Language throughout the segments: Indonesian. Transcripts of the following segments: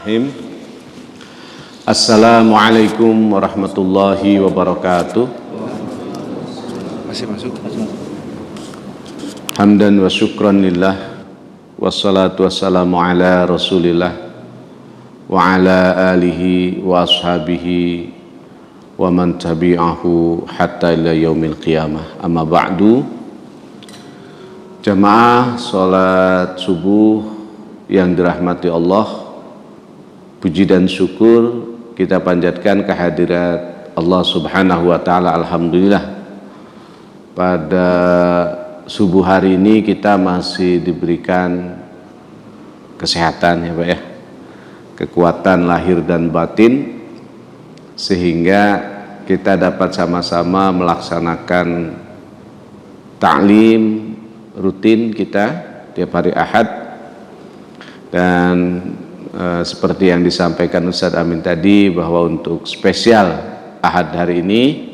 Bismillahirrahmanirrahim. Assalamualaikum warahmatullahi wabarakatuh. Masih masuk. Hamdan wa syukran lillah, wassalatu wassalamu ala rasulillah wa ala alihi wa ashabihi wa man tabi'ahu hatta ila yaumil qiyamah. Amma ba'du. Jamaah salat subuh yang dirahmati Allah, puji dan syukur kita panjatkan kehadirat Allah Subhanahu wa taala. Alhamdulillah, pada subuh hari ini kita masih diberikan kesehatan ya Pak ya, kekuatan lahir dan batin, sehingga kita dapat sama-sama melaksanakan ta'lim rutin kita tiap hari Ahad. Dan seperti yang disampaikan Ustadz Amin tadi, bahwa untuk spesial Ahad hari ini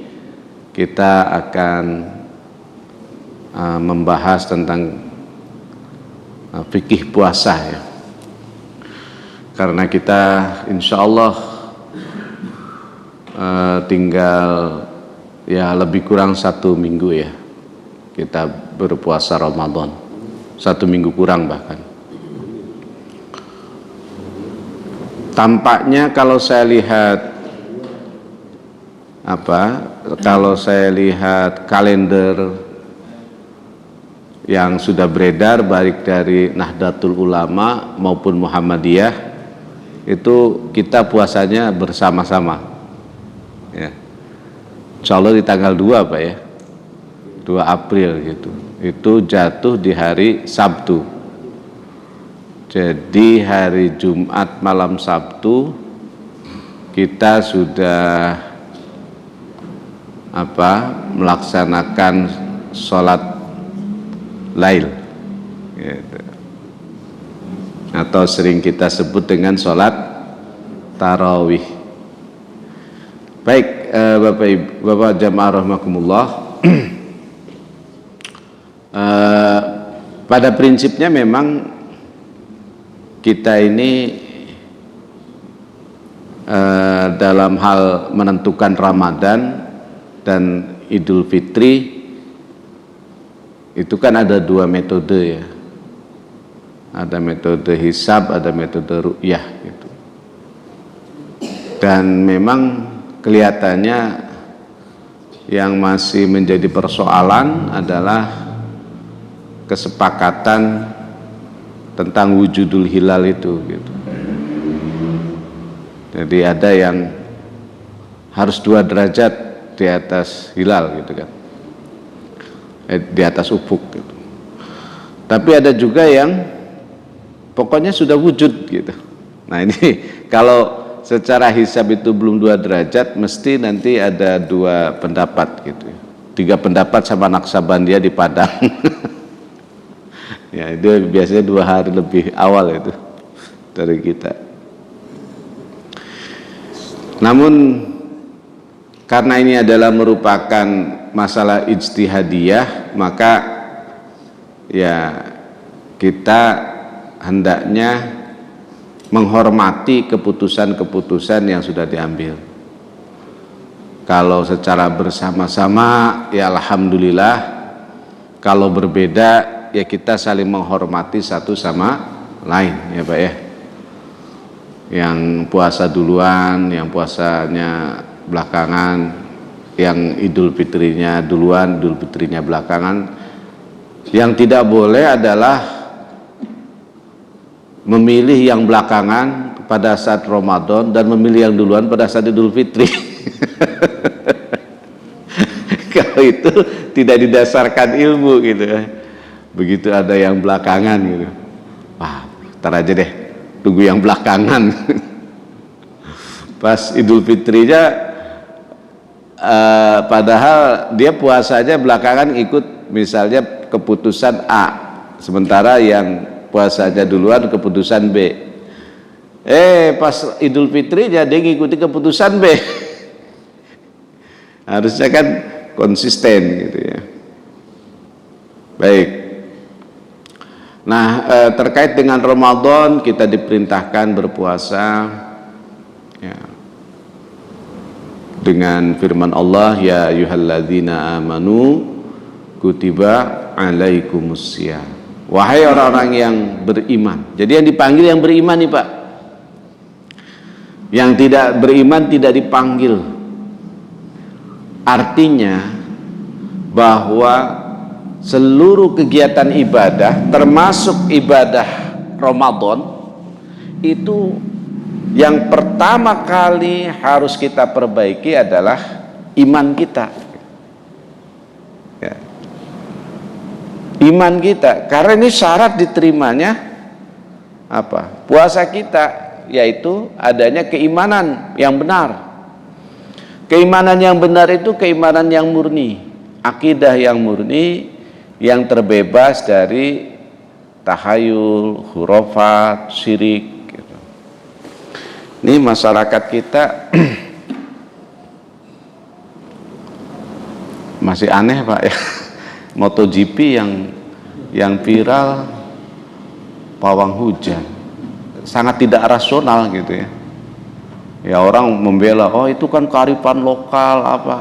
kita akan membahas tentang fikih puasa ya. Karena kita insya Allah tinggal ya lebih kurang 1 minggu ya kita berpuasa Ramadan, 1 minggu kurang bahkan. Tampaknya kalau saya lihat kalender yang sudah beredar baik dari Nahdlatul Ulama maupun Muhammadiyah, itu kita puasanya bersama-sama ya. Insya Allah di tanggal 2 Pak ya, 2 April gitu. Itu jatuh di hari Sabtu. Jadi hari Jumat malam Sabtu kita sudah melaksanakan sholat lail gitu, atau sering kita sebut dengan sholat tarawih. Baik, Bapak Ibu, Bapak jamaah rahimakumullah, pada prinsipnya memang kita ini dalam hal menentukan Ramadan dan Idul Fitri itu kan ada 2 metode ya. Ada metode hisab, ada metode ru'yah gitu. Dan memang kelihatannya yang masih menjadi persoalan adalah kesepakatan tentang wujudul hilal itu gitu. Jadi ada yang harus 2 derajat di atas hilal gitu kan, di atas ufuk gitu. Tapi ada juga yang pokoknya sudah wujud gitu. Nah ini kalau secara hisab itu belum 2 derajat, mesti nanti ada 2 pendapat gitu, 3 pendapat sama Naksabandia di Padang. Ya itu biasanya 2 hari lebih awal itu dari kita. Namun karena ini adalah merupakan masalah ijtihadiyah, maka ya kita hendaknya menghormati keputusan-keputusan yang sudah diambil. Kalau secara bersama-sama ya alhamdulillah, kalau berbeda ya kita saling menghormati satu sama lain ya Pak ya. Yang puasa duluan, yang puasanya belakangan, yang Idul Fitrinya duluan, Idul Fitrinya belakangan. Yang tidak boleh adalah memilih yang belakangan pada saat Ramadan dan memilih yang duluan pada saat Idul Fitri. Kalau itu tidak didasarkan ilmu gitu ya. Begitu ada yang belakangan gitu, wah ntar aja deh, tunggu yang belakangan. Pas Idul Fitrinya padahal dia puasanya belakangan ikut misalnya keputusan A, sementara yang puasanya duluan keputusan B. Pas Idul Fitrinya dia ngikuti keputusan B. Harusnya kan konsisten gitu ya. Baik. Nah, terkait dengan Ramadan kita diperintahkan berpuasa ya, dengan firman Allah, ya ayyuhalladzina amanu kutiba alaikumusiyam. Wahai orang-orang yang beriman. Jadi yang dipanggil yang beriman nih Pak. Yang tidak beriman tidak dipanggil. Artinya bahwa seluruh kegiatan ibadah termasuk ibadah Ramadan itu yang pertama kali harus kita perbaiki adalah iman kita ya. Iman kita, karena ini syarat diterimanya apa? Puasa kita, yaitu adanya keimanan yang benar. Keimanan yang benar itu keimanan yang murni, akidah yang murni, yang terbebas dari tahayul, khurafat, syirik gitu. Ini masyarakat kita masih aneh Pak ya. MotoGP yang viral pawang hujan, sangat tidak rasional gitu ya. Ya orang membela, oh itu kan kearifan lokal apa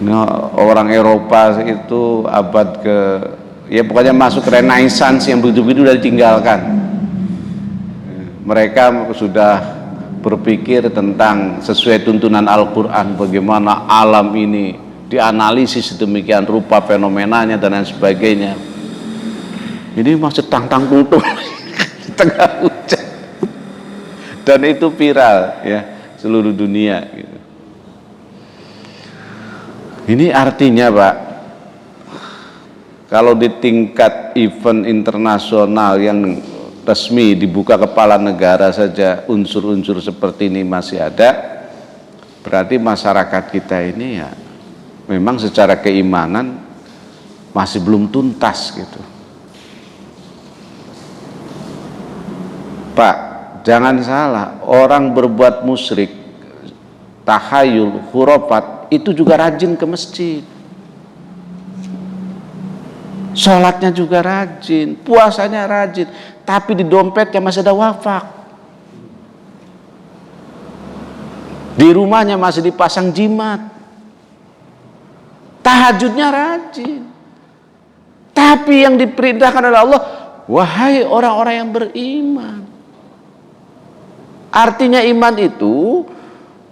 Nah, orang Eropa itu abad ke ya pokoknya masuk Renaissance yang begitu-begitu udah ditinggalkan. Mereka sudah berpikir tentang sesuai tuntunan Al-Quran, bagaimana alam ini dianalisis sedemikian rupa fenomenanya dan lain sebagainya. Ini masih tang-tang-tung di tengah hujan, dan itu viral ya seluruh dunia gitu. Ini artinya Pak, kalau di tingkat event internasional yang resmi dibuka kepala negara saja unsur-unsur seperti ini masih ada, berarti masyarakat kita ini ya memang secara keimanan masih belum tuntas gitu. Pak, jangan salah, orang berbuat musyrik, tahayul, khurafat itu juga rajin ke masjid, sholatnya juga rajin, puasanya rajin, tapi di dompetnya masih ada wafak, di rumahnya masih dipasang jimat, tahajudnya rajin. Tapi yang diperintahkan oleh Allah, wahai orang-orang yang beriman. Artinya iman itu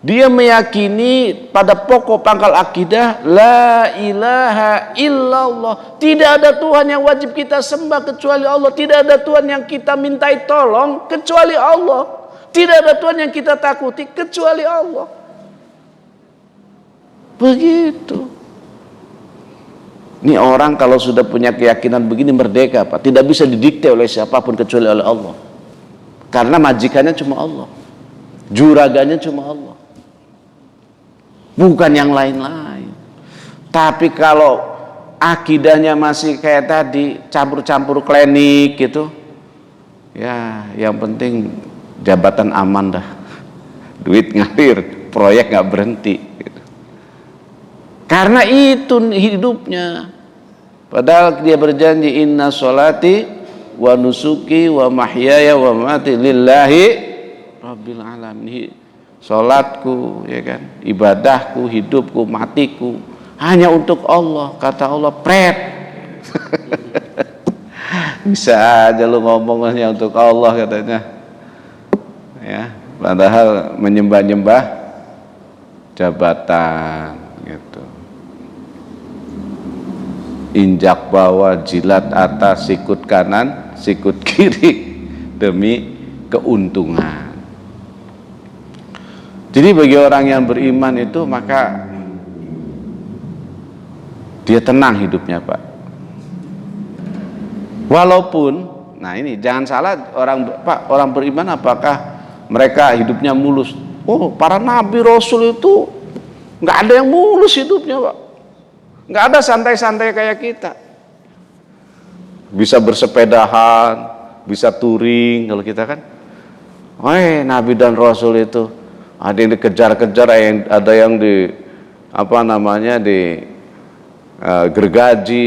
dia meyakini pada pokok pangkal akidah, la ilaha illallah, tidak ada Tuhan yang wajib kita sembah kecuali Allah, tidak ada Tuhan yang kita mintai tolong kecuali Allah, tidak ada Tuhan yang kita takuti kecuali Allah. Begitu. Ini orang kalau sudah punya keyakinan begini merdeka Pak, tidak bisa didikte oleh siapapun kecuali oleh Allah. Karena majikannya cuma Allah, juraganya cuma Allah, bukan yang lain-lain. Tapi kalau akidahnya masih kayak tadi, campur-campur klinik gitu, ya yang penting jabatan aman dah, duit ngalir, proyek nggak berhenti gitu. Karena itu hidupnya. Padahal dia berjanji, inna sholati wa nusuki wa mahyaya wa mamati lillahi rabbil alamin. Salatku ya kan, ibadahku, hidupku, matiku hanya untuk Allah, kata Allah. Pret. Bisa aja lu ngomong hanya untuk Allah katanya. Ya, padahal menyembah-nyembah jabatan gitu. Injak bawah, jilat atas, sikut kanan, sikut kiri demi keuntungan. Jadi bagi orang yang beriman itu maka dia tenang hidupnya Pak. Walaupun, nah ini jangan salah orang beriman apakah mereka hidupnya mulus? Oh, para nabi rasul itu nggak ada yang mulus hidupnya Pak. Nggak ada santai-santai kayak kita. Bisa bersepedahan, bisa touring kalau kita kan. Nabi dan rasul itu ada yang dikejar-kejar, ada yang di gergaji,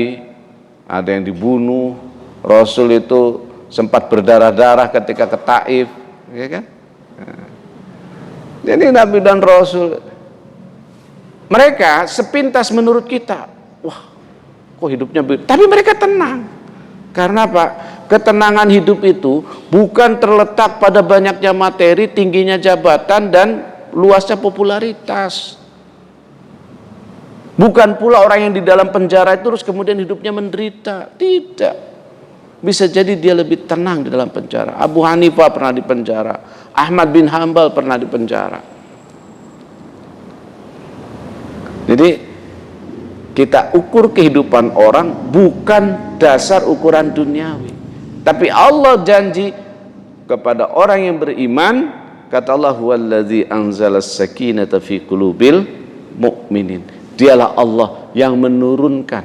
ada yang dibunuh. Rasul itu sempat berdarah-darah ketika ke Taif, ya kan? Jadi Nabi dan Rasul mereka sepintas menurut kita, wah, kok hidupnya begitu? Tapi mereka tenang. Karena apa? Ketenangan hidup itu bukan terletak pada banyaknya materi, tingginya jabatan, dan luasnya popularitas. Bukan pula orang yang di dalam penjara itu terus kemudian hidupnya menderita. Tidak. Bisa jadi dia lebih tenang di dalam penjara. Abu Hanifah pernah di penjara. Ahmad bin Hambal pernah di penjara. Jadi kita ukur kehidupan orang bukan dasar ukuran duniawi. Tapi Allah janji kepada orang yang beriman, kata Allah, huwallazi anzalas sakinata fi qulubil mu'minin. Dialah Allah yang menurunkan.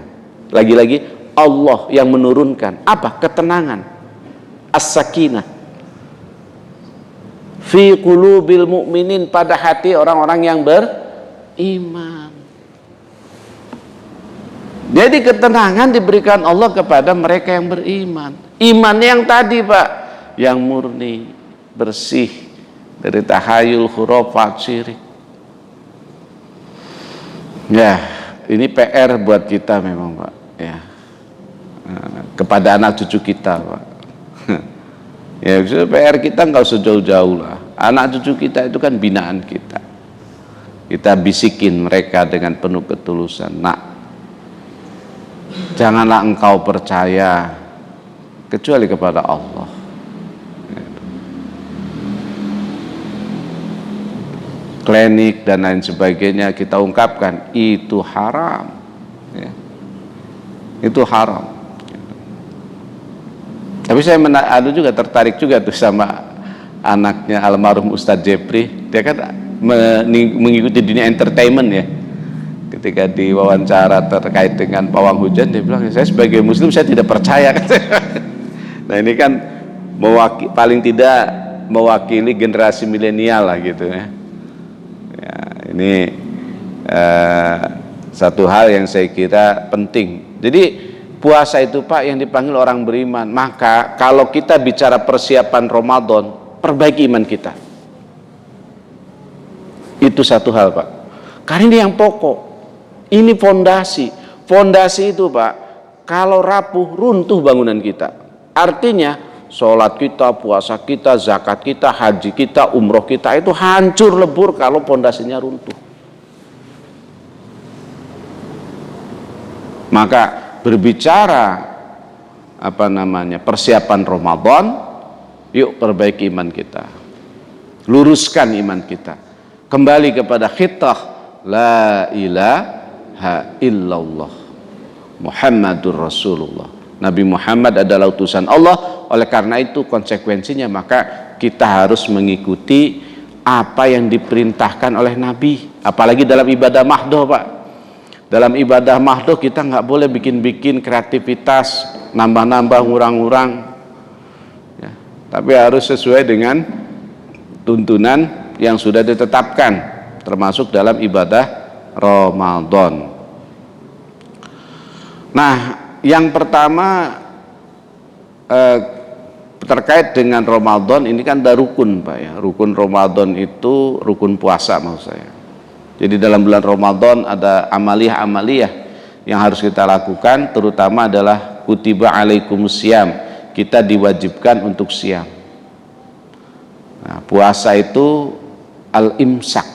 Lagi-lagi Allah yang menurunkan apa? Ketenangan. As-sakinah fi qulubil mu'minin, pada hati orang-orang yang beriman. Jadi ketenangan diberikan Allah kepada mereka yang beriman. Iman yang tadi, Pak, yang murni, bersih dari tahayul, khurafat, syirik. Ya, ini PR buat kita memang, Pak. Ya, kepada anak cucu kita, Pak. Ya, PR kita nggak usah jauh-jauh lah. Anak cucu kita itu kan binaan kita. Kita bisikin mereka dengan penuh ketulusan. Nak, janganlah engkau percaya kecuali kepada Allah. Klinik dan lain sebagainya kita ungkapkan itu haram, ya. Itu haram. Tapi saya juga tertarik juga tuh sama anaknya almarhum Ustadz Jepri. Dia kan mengikuti dunia entertainment, ya. Ketika diwawancara terkait dengan pawang hujan, dia bilang, saya sebagai muslim saya tidak percaya. Nah, ini kan paling tidak mewakili generasi milenial lah gitu, ya. Ya, ini satu hal yang saya kira penting. Jadi puasa itu, Pak, yang dipanggil orang beriman. Maka kalau kita bicara persiapan Ramadan, perbaiki iman kita. Itu satu hal, Pak. Karena ini yang pokok. Ini fondasi. Fondasi itu, Pak, kalau rapuh, runtuh bangunan kita. Artinya sholat kita, puasa kita, zakat kita, haji kita, umroh kita itu hancur lebur kalau fondasinya runtuh. Maka berbicara persiapan Ramadan, yuk perbaiki iman kita, luruskan iman kita, kembali kepada khitah la ilaha illallah Muhammadur Rasulullah. Nabi Muhammad adalah utusan Allah. Oleh karena itu konsekuensinya maka kita harus mengikuti apa yang diperintahkan oleh Nabi. Apalagi dalam ibadah mahdoh, Pak. Dalam ibadah mahdoh kita nggak boleh bikin-bikin kreativitas, nambah-nambah, ngurang-ngurang, ya. Tapi harus sesuai dengan tuntunan yang sudah ditetapkan, termasuk dalam ibadah Ramadan. Nah, yang pertama terkait dengan Ramadan ini kan ada rukun, Pak, ya. Rukun Ramadan itu rukun puasa maksud saya. Jadi dalam bulan Ramadan ada amaliyah-amaliyah yang harus kita lakukan, terutama adalah kutiba alaikumusiyam, kita diwajibkan untuk siam. Nah, puasa itu al-imsak.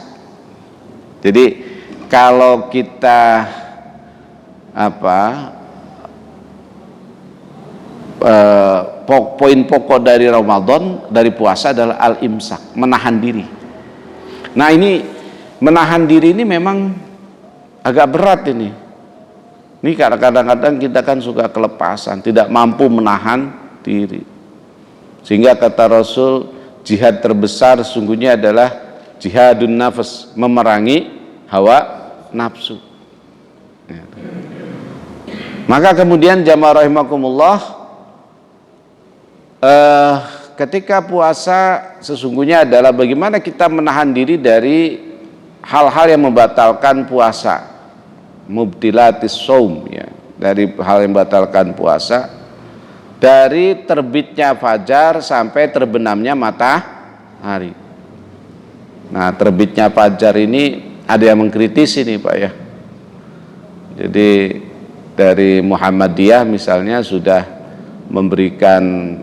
Jadi kalau kita poin pokok dari Ramadan, dari puasa adalah al-imsak, menahan diri. Nah, ini menahan diri ini memang agak berat ini. Ini kadang-kadang kita kan suka kelepasan, tidak mampu menahan diri. Sehingga kata Rasul, jihad terbesar sesungguhnya adalah jihadun nafas, memerangi hawa nafsu. Maka kemudian jamaah rahimakumullah, ketika puasa sesungguhnya adalah bagaimana kita menahan diri dari hal-hal yang membatalkan puasa, mubtilatis shaum, ya. dari hal yang membatalkan puasa, dari terbitnya fajar sampai terbenamnya matahari. Nah, terbitnya fajar ini ada yang mengkritisi nih Pak ya. Jadi dari Muhammadiyah misalnya sudah memberikan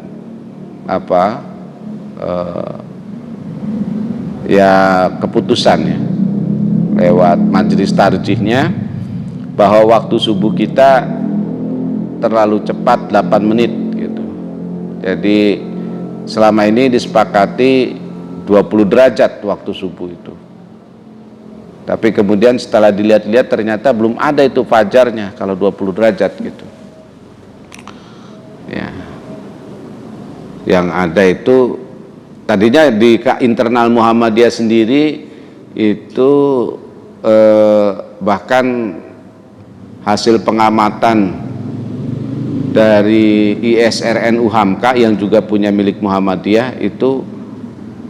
keputusannya lewat majelis tarjihnya bahwa waktu subuh kita terlalu cepat 8 menit gitu. Jadi selama ini disepakati 20 derajat waktu subuh itu. Tapi kemudian setelah dilihat-lihat ternyata belum ada itu fajarnya kalau 20 derajat gitu. Ya. Yang ada itu tadinya di internal Muhammadiyah sendiri itu bahkan hasil pengamatan dari ISRNU Hamka yang juga punya milik Muhammadiyah itu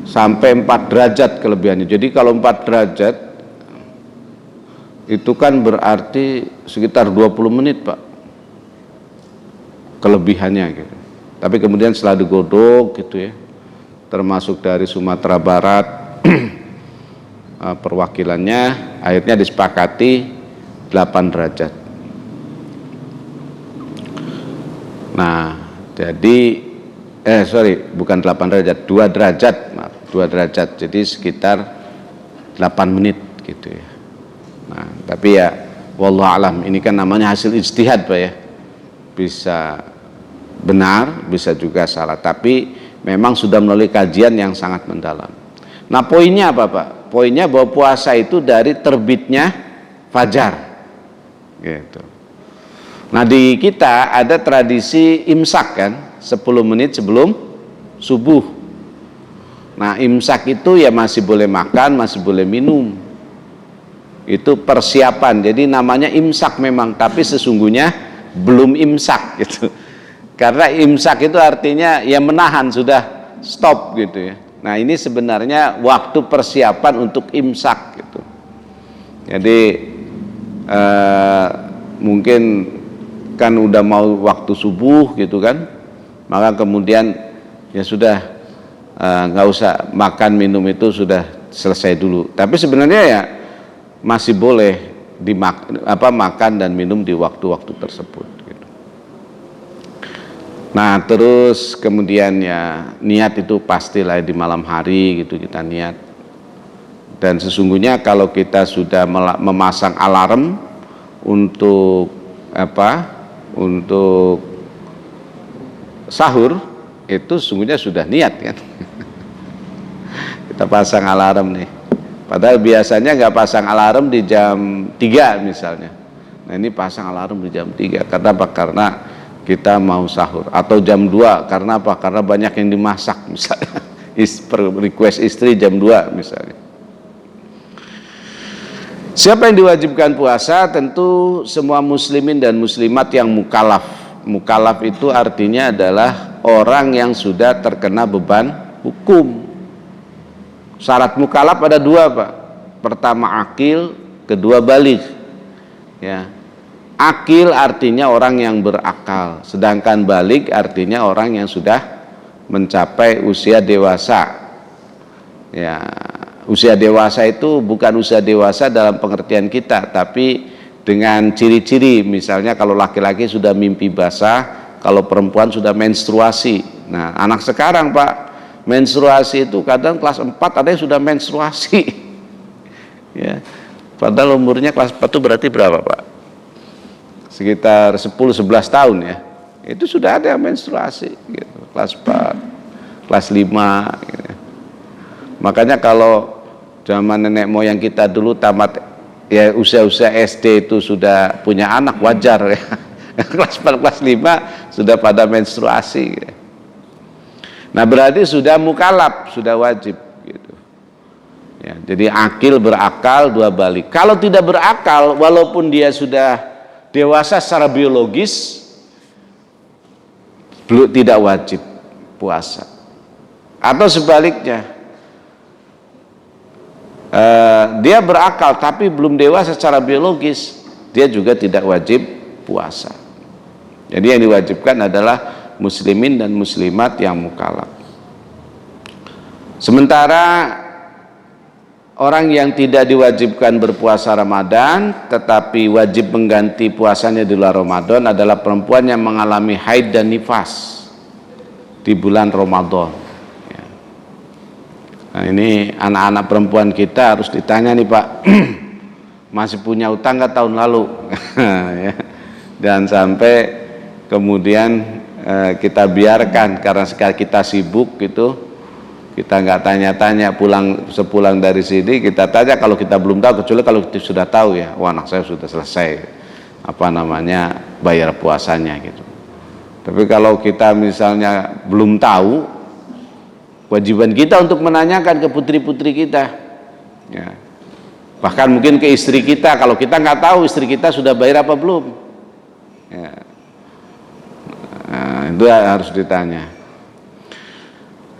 sampai 4 derajat kelebihannya. Jadi kalau 4 derajat itu kan berarti sekitar 20 menit Pak kelebihannya gitu. Tapi kemudian setelah digodok gitu ya, termasuk dari Sumatera Barat perwakilannya, akhirnya disepakati 8 derajat. Nah, jadi bukan 8 derajat, 2 derajat, maaf, 2 derajat. Jadi sekitar 8 menit gitu ya. Nah, tapi ya wallahu alam, ini kan namanya hasil ijtihad Pak ya. Bisa benar, bisa juga salah, tapi memang sudah melalui kajian yang sangat mendalam. Nah, poinnya apa Pak? Poinnya bahwa puasa itu dari terbitnya fajar gitu. Nah, di kita ada tradisi imsak kan, 10 menit sebelum subuh. Nah, imsak itu ya masih boleh makan, masih boleh minum. Itu persiapan, jadi namanya imsak memang, tapi sesungguhnya belum imsak gitu. Karena imsak itu artinya ya menahan, sudah stop gitu ya. Nah, ini sebenarnya waktu persiapan untuk imsak gitu. Jadi mungkin kan udah mau waktu subuh gitu kan, maka kemudian ya sudah nggak usah makan minum, itu sudah selesai dulu. Tapi sebenarnya ya masih boleh makan dan minum di waktu-waktu tersebut gitu. Nah, terus kemudian ya niat itu pastilah di malam hari gitu kita niat. Dan sesungguhnya kalau kita sudah memasang alarm untuk untuk sahur, itu sesungguhnya sudah niat kan. Kita pasang alarm nih. Padahal biasanya nggak pasang alarm di jam 3 misalnya. Nah, ini pasang alarm di jam 3. Karena apa? Karena kita mau sahur. Atau jam 2. Karena apa? Karena banyak yang dimasak misalnya. Request istri jam 2 misalnya. Siapa yang diwajibkan puasa? Tentu semua muslimin dan muslimat yang mukallaf. Mukallaf itu artinya adalah orang yang sudah terkena beban hukum. Syarat mukallaf ada 2 Pak. Pertama akil, kedua baligh. Ya. Akil artinya orang yang berakal, sedangkan baligh artinya orang yang sudah mencapai usia dewasa. Ya, usia dewasa itu bukan usia dewasa dalam pengertian kita, tapi dengan ciri-ciri, misalnya kalau laki-laki sudah mimpi basah, kalau perempuan sudah menstruasi. Nah, anak sekarang Pak, menstruasi itu kadang kelas 4 ada yang sudah menstruasi. Ya. Padahal umurnya kelas 4 itu berarti berapa Pak? Sekitar 10-11 tahun ya. Itu sudah ada yang menstruasi gitu. Kelas 4, kelas 5 gitu. Makanya kalau zaman nenek moyang kita dulu tamat ya usia-usia SD itu sudah punya anak, wajar ya. Kelas 4, kelas 5 sudah pada menstruasi gitu. Nah, berarti sudah mukallaf, sudah wajib gitu. Ya, jadi akil, berakal, 2 baligh. Kalau tidak berakal, walaupun dia sudah dewasa secara biologis, belum, tidak wajib puasa. Atau sebaliknya, dia berakal tapi belum dewasa secara biologis, dia juga tidak wajib puasa. Jadi yang diwajibkan adalah muslimin dan muslimat yang mukallaf. Sementara orang yang tidak diwajibkan berpuasa Ramadan tetapi wajib mengganti puasanya di luar Ramadan adalah perempuan yang mengalami haid dan nifas di bulan Ramadan. Nah, ini anak-anak perempuan kita harus ditanya nih Pak, masih punya utang nggak tahun lalu? Ya. Dan sampai kemudian kita biarkan karena sekarang kita sibuk gitu, kita nggak tanya-tanya, sepulang dari sini kita tanya kalau kita belum tahu, kecuali kalau kita sudah tahu ya, wah anak saya sudah selesai bayar puasanya gitu. Tapi kalau kita misalnya belum tahu, kewajiban kita untuk menanyakan ke putri-putri kita ya. Bahkan mungkin ke istri kita, kalau kita nggak tahu istri kita sudah bayar apa belum ya. Nah, itu harus ditanya.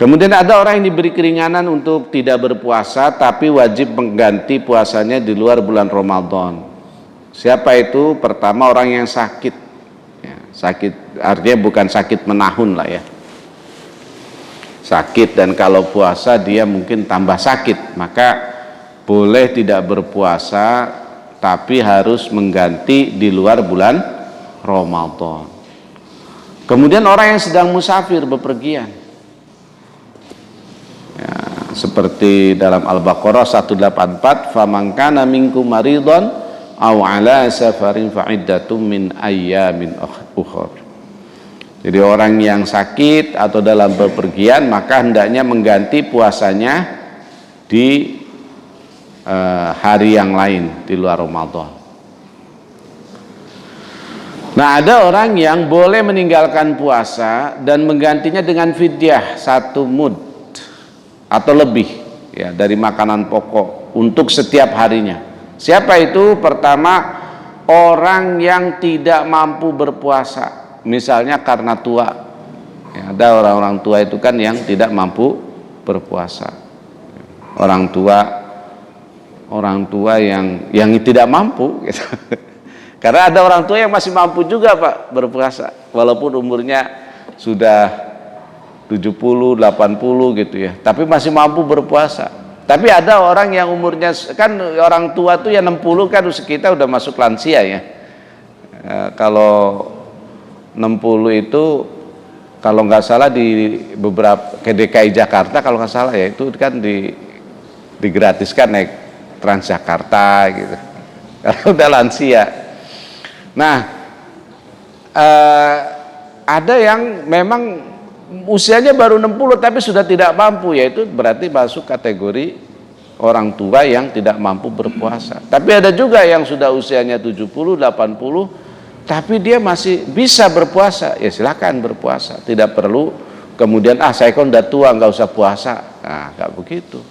Kemudian ada orang yang diberi keringanan untuk tidak berpuasa tapi wajib mengganti puasanya di luar bulan Ramadan. Siapa itu? Pertama orang yang sakit ya, sakit artinya bukan sakit menahun lah ya, sakit, dan kalau puasa dia mungkin tambah sakit, maka boleh tidak berpuasa tapi harus mengganti di luar bulan Ramadan. Kemudian orang yang sedang musafir, bepergian ya, seperti dalam Al-Baqarah 184, faman kana minkum maridhan aw ala safarin fa iddatum min ayyamin ukhra. Jadi orang yang sakit atau dalam bepergian maka hendaknya mengganti puasanya di hari yang lain di luar Ramadan. Nah, ada orang yang boleh meninggalkan puasa dan menggantinya dengan fidyah 1 mud atau lebih ya dari makanan pokok untuk setiap harinya. Siapa itu? Pertama, orang yang tidak mampu berpuasa, misalnya karena tua ya, ada orang-orang tua itu kan yang tidak mampu berpuasa, orang tua yang tidak mampu gitu. Karena ada orang tua yang masih mampu juga Pak berpuasa walaupun umurnya sudah 70, 80 gitu ya, tapi masih mampu berpuasa. Tapi ada orang yang umurnya kan orang tua tuh yang 60 kan kita udah masuk lansia ya. Kalau 60 itu kalau nggak salah di beberapa ke DKI Jakarta kalau nggak salah ya itu kan digratiskan naik Transjakarta gitu. Kalau udah lansia. Nah, ada yang memang usianya baru 60 tapi sudah tidak mampu, yaitu berarti masuk kategori orang tua yang tidak mampu berpuasa. Tapi ada juga yang sudah usianya 70, 80 tapi dia masih bisa berpuasa, ya silakan berpuasa, tidak perlu kemudian saya kan udah tua nggak usah puasa. Nah, nggak begitu.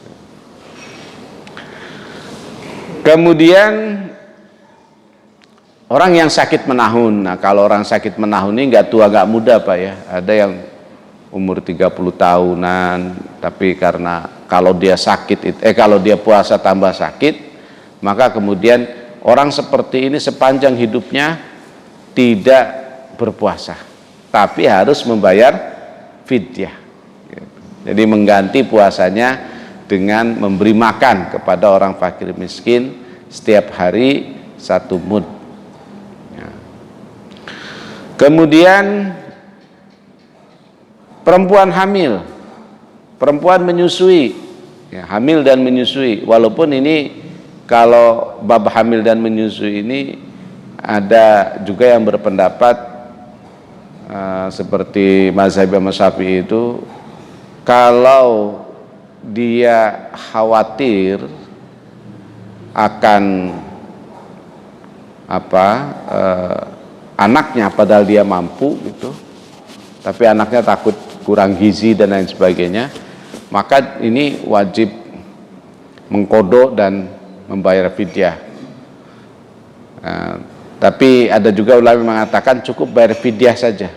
Kemudian orang yang sakit menahun. Nah, kalau orang sakit menahun ini nggak tua nggak muda Pak ya, ada yang umur 30 tahunan tapi karena kalau dia sakit kalau dia puasa tambah sakit, maka kemudian orang seperti ini sepanjang hidupnya tidak berpuasa tapi harus membayar fidyah. Jadi mengganti puasanya dengan memberi makan kepada orang fakir miskin setiap hari 1 mud. Kemudian perempuan hamil, perempuan menyusui ya, hamil dan menyusui, walaupun ini kalau bab hamil dan menyusui ini ada juga yang berpendapat seperti mazhab Imam Syafi'i itu, kalau dia khawatir akan anaknya padahal dia mampu gitu, tapi anaknya takut kurang gizi dan lain sebagainya, maka ini wajib mengkodok dan membayar fidyah. Tapi ada juga ulama mengatakan cukup bayar fidyah saja,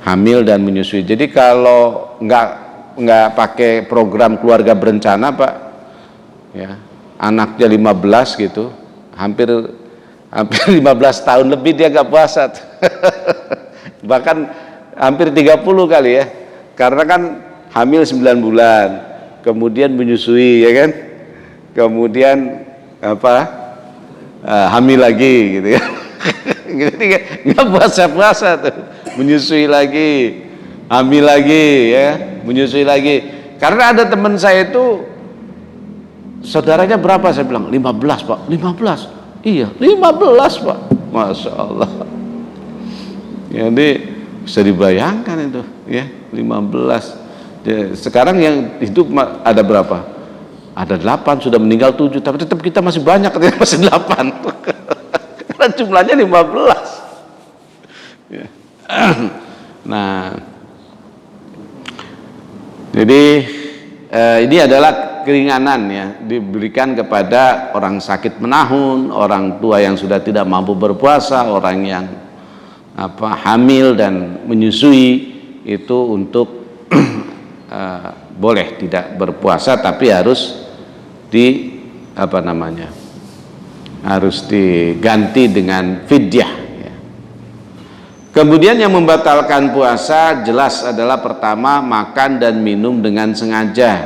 hamil dan menyusui. Jadi kalau nggak pakai program keluarga berencana Pak ya, anaknya 15 gitu, hampir hampir 15 tahun lebih dia nggak puasa. Bahkan hampir 30 kali ya. Karena kan hamil 9 bulan, kemudian menyusui ya kan. Kemudian hamil lagi gitu ya. Jadi nggak puasa tuh, menyusui lagi, hamil lagi ya, menyusui lagi. Karena ada teman saya itu saudaranya berapa, saya bilang 15 Pak, 15, iya 15 Pak, Masya Allah. Jadi bisa dibayangkan itu ya, 15. Sekarang yang hidup ada berapa? Ada 8, sudah meninggal 7, tapi tetap kita masih banyak, masih 8. Karena jumlahnya 15 ya. Nah, jadi ini adalah keringanan ya, diberikan kepada orang sakit menahun, orang tua yang sudah tidak mampu berpuasa, orang yang hamil dan menyusui, itu untuk boleh tidak berpuasa, tapi harus harus diganti dengan fidyah ya. Kemudian yang membatalkan puasa jelas adalah pertama, makan dan minum dengan sengaja.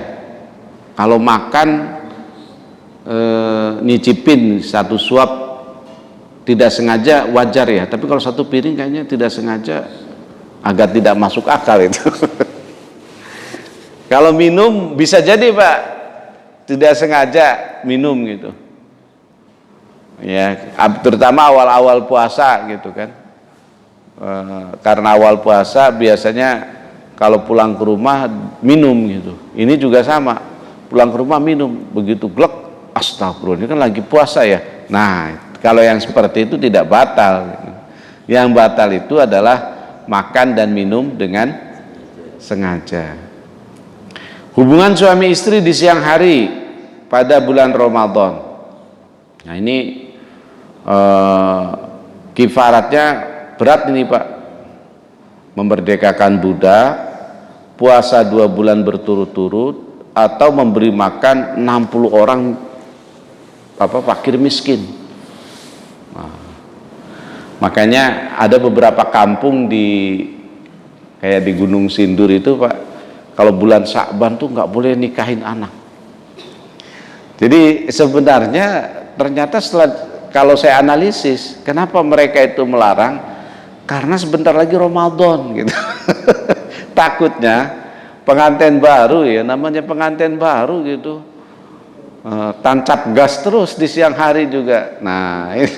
Kalau makan nyicipin satu suap tidak sengaja wajar ya, tapi kalau satu piring kayaknya tidak sengaja agak tidak masuk akal itu. Kalau minum bisa jadi Pak, tidak sengaja minum gitu ya, terutama awal-awal puasa gitu kan. Karena awal puasa biasanya kalau pulang ke rumah minum gitu, ini juga sama, pulang ke rumah minum, begitu glek, astagfirullah, ini kan lagi puasa ya. Nah, kalau yang seperti itu tidak batal. Yang batal itu adalah makan dan minum dengan sengaja. Hubungan suami istri di siang hari pada bulan Ramadan. Nah ini kifaratnya berat ini Pak. Memerdekakan budak, puasa 2 bulan berturut-turut, atau memberi makan 60 orang fakir miskin. Nah, makanya ada beberapa kampung kayak di Gunung Sindur itu Pak, kalau bulan Sya'ban tuh nggak boleh nikahin anak. Jadi sebenarnya ternyata kalau saya analisis, kenapa mereka itu melarang? Karena sebentar lagi Ramadan gitu. Takutnya pengantin baru ya, namanya pengantin baru gitu, tancap gas terus di siang hari juga. Nah ini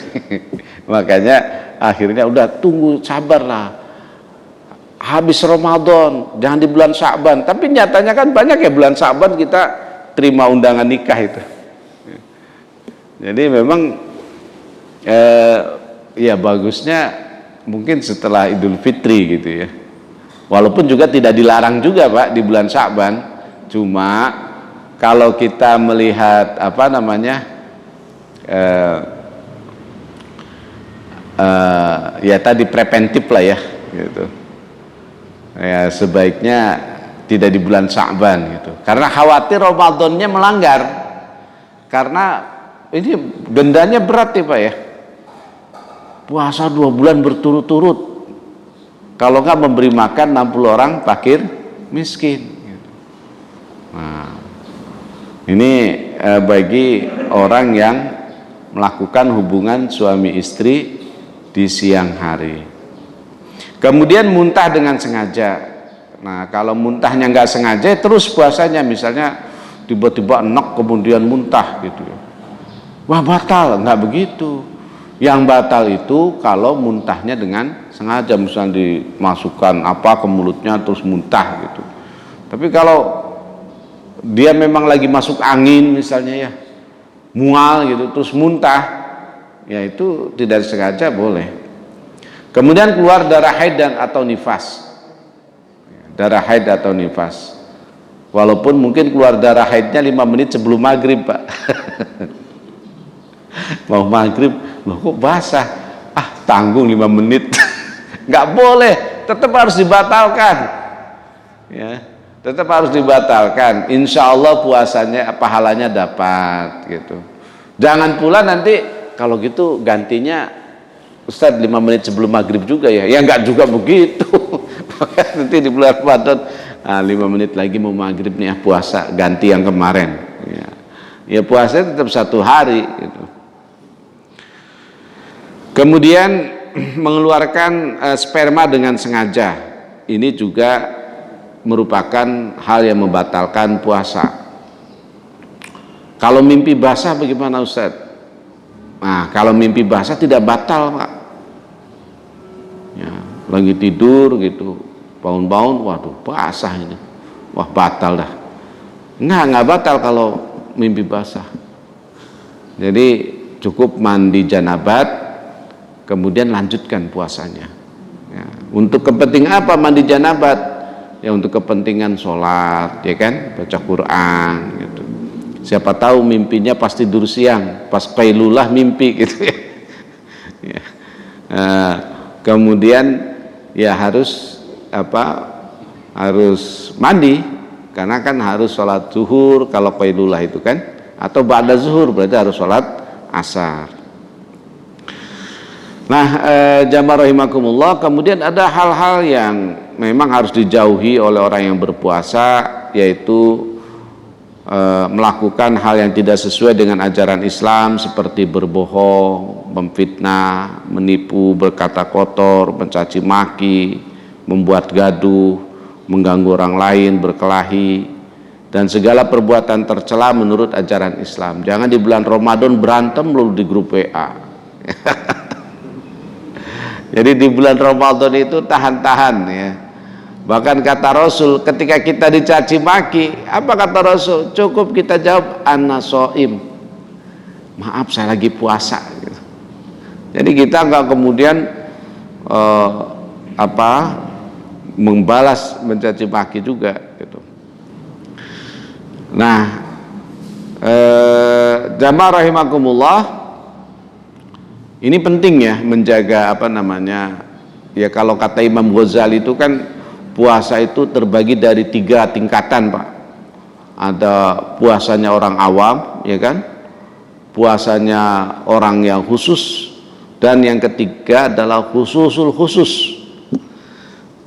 makanya akhirnya udah tunggu, sabarlah, habis Ramadan, jangan di bulan Sya'ban. Tapi nyatanya kan banyak ya bulan Sya'ban kita terima undangan nikah itu. Jadi memang ya bagusnya mungkin setelah Idul Fitri gitu ya. Walaupun juga tidak dilarang juga Pak di bulan Sya'ban. Cuma kalau kita melihat ya tadi preventif lah ya gitu. Ya sebaiknya tidak di bulan Sya'ban gitu, karena khawatir Ramadannya melanggar, karena ini dendanya berat ya Pak ya, puasa 2 bulan berturut-turut kalau nggak memberi makan 60 orang fakir miskin gitu. Nah ini bagi orang yang melakukan hubungan suami istri di siang hari. Kemudian muntah dengan sengaja. Nah kalau muntahnya nggak sengaja terus puasanya, misalnya tiba-tiba enak kemudian muntah gitu ya, wah batal. Nggak begitu. Yang batal itu kalau muntahnya dengan sengaja, misalnya dimasukkan ke mulutnya terus muntah gitu. Tapi kalau dia memang lagi masuk angin misalnya ya, mual gitu terus muntah, ya itu tidak sengaja boleh. Kemudian keluar darah haid dan atau nifas. Darah haid atau nifas. Walaupun mungkin keluar darah haidnya 5 menit sebelum maghrib Pak. Mau maghrib, loh kok basah? Tanggung 5 menit. Nggak boleh, tetap harus dibatalkan. Ya, tetap harus dibatalkan. Insya Allah puasanya, pahalanya dapat gitu. Jangan pula nanti kalau gitu gantinya Ustadz 5 menit sebelum maghrib juga ya. Ya enggak juga begitu. Nanti di bulan Ramadan 5 menit lagi mau maghrib nih puasa, ganti yang kemarin. Ya puasa tetap 1 hari gitu. Kemudian mengeluarkan sperma dengan sengaja, ini juga merupakan hal yang membatalkan puasa. Kalau mimpi basah bagaimana Ustadz? Nah, kalau mimpi basah tidak batal Pak. Ya, lagi tidur gitu, bangun-bangun, waduh basah ini, wah batal dah. Nggak batal kalau mimpi basah. Jadi cukup mandi janabat, kemudian lanjutkan puasanya. Ya, untuk kepentingan apa mandi janabat? Ya untuk kepentingan sholat, ya kan, baca Quran gitu. Siapa tahu mimpinya pas tidur siang, pas qailulah mimpi gitu ya. Ya. Kemudian ya harus harus mandi karena kan harus sholat zuhur kalau qailulah itu kan, atau ba'da zuhur berarti harus sholat asar. Nah, jamaah rahimakumullah, kemudian ada hal-hal yang memang harus dijauhi oleh orang yang berpuasa, yaitu melakukan hal yang tidak sesuai dengan ajaran Islam seperti berbohong, memfitnah, menipu, berkata kotor, mencaci maki, membuat gaduh, mengganggu orang lain, berkelahi, dan segala perbuatan tercela menurut ajaran Islam. Jangan di bulan Ramadan berantem lalu di grup WA. Jadi di bulan Ramadan itu tahan-tahan ya. Bahkan kata Rasul, ketika kita dicaci maki, apa kata Rasul? Cukup kita jawab ana shaim. Maaf saya lagi puasa gitu. Jadi kita nggak kemudian membalas mencaci maki juga gitu. Nah, jamaah rahimakumullah, ini penting ya menjaga ya kalau kata Imam Ghazali itu kan puasa itu terbagi dari 3 tingkatan Pak. Ada puasanya orang awam, ya kan? Puasanya orang yang khusus, dan yang ketiga adalah khususul khusus.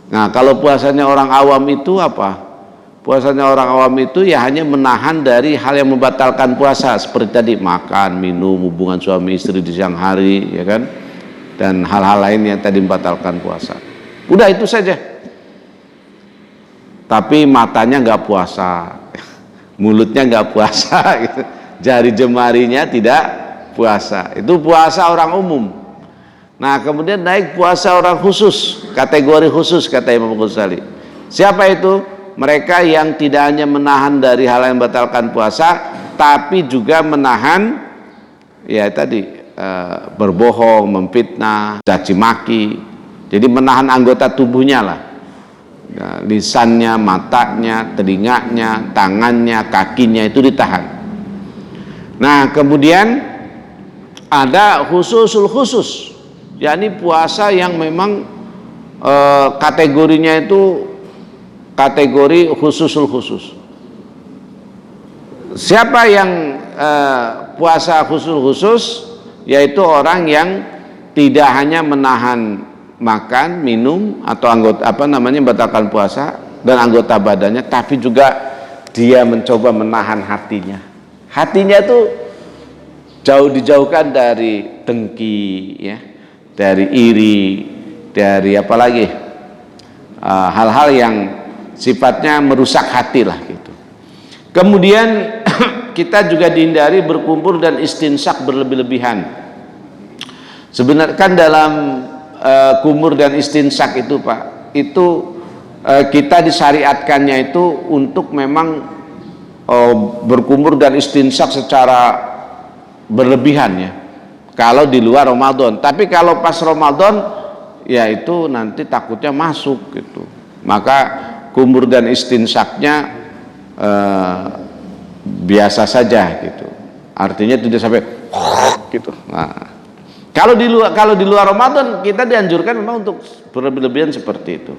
Nah, kalau puasanya orang awam itu apa? Puasanya orang awam itu ya hanya menahan dari hal yang membatalkan puasa, seperti tadi makan, minum, hubungan suami istri di siang hari, ya kan? Dan hal-hal lain yang tadi membatalkan puasa. Udah itu saja. Tapi matanya nggak puasa, mulutnya nggak puasa, gitu. Jari jemarinya tidak puasa. Itu puasa orang umum. Nah, kemudian naik puasa orang khusus, kategori khusus kata Imam Ghazali. Siapa itu? Mereka yang tidak hanya menahan dari hal yang membatalkan puasa, tapi juga menahan ya tadi berbohong, memfitnah, caci maki. Jadi menahan anggota tubuhnya lah. Ya, lisannya, matanya, telinganya, tangannya, kakinya itu ditahan. Nah, kemudian ada khususul khusus, yakni puasa yang memang kategorinya itu kategori khususul khusus. Siapa yang puasa khusus khusus? Yaitu orang yang tidak hanya menahan makan, minum atau membatalkan puasa dan anggota badannya, tapi juga dia mencoba menahan hatinya. Hatinya itu dijauhkan dari dengki, ya, dari iri, dari apalagi hal-hal yang sifatnya merusak hati lah gitu. Kemudian kita juga dihindari berkumpul dan istinsak berlebih-lebihan. Sebenarnya kan dalam kumur dan istinsak itu Pak, itu kita disyariatkannya itu untuk memang berkumur dan istinsak secara berlebihan ya, kalau di luar Ramadan. Tapi kalau pas Ramadan ya itu nanti takutnya masuk gitu, maka kumur dan istinsaknya biasa saja gitu, artinya tidak sampai gitu. Nah, kalau di luar Ramadan kita dianjurkan memang untuk berlebihan seperti itu.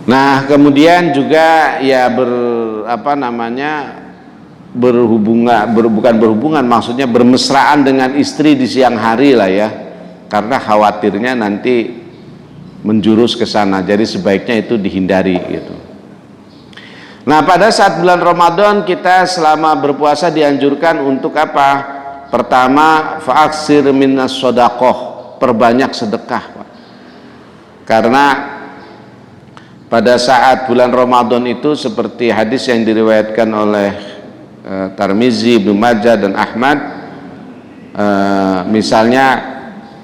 Nah, kemudian juga ya bukan berhubungan, maksudnya bermesraan dengan istri di siang hari lah ya, karena khawatirnya nanti menjurus ke sana. Jadi sebaiknya itu dihindari gitu. Nah, pada saat bulan Ramadan kita selama berpuasa dianjurkan untuk apa? Pertama, fa'aksir minas shadaqah, perbanyak sedekah, Pak. Karena pada saat bulan Ramadan itu seperti hadis yang diriwayatkan oleh Tirmizi, Ibnu Majah dan Ahmad, misalnya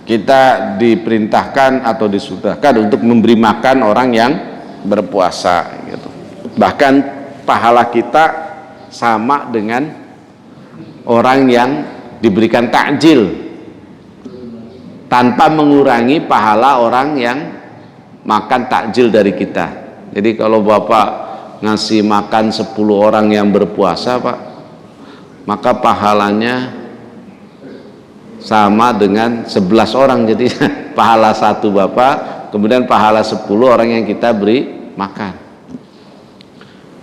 kita diperintahkan atau disudahkan untuk memberi makan orang yang berpuasa gitu. Bahkan pahala kita sama dengan orang yang diberikan takjil, tanpa mengurangi pahala orang yang makan takjil dari kita. Jadi kalau Bapak ngasih makan 10 orang yang berpuasa, Pak, maka pahalanya sama dengan 11 orang. Jadi pahala satu Bapak, kemudian pahala 10 orang yang kita beri makan.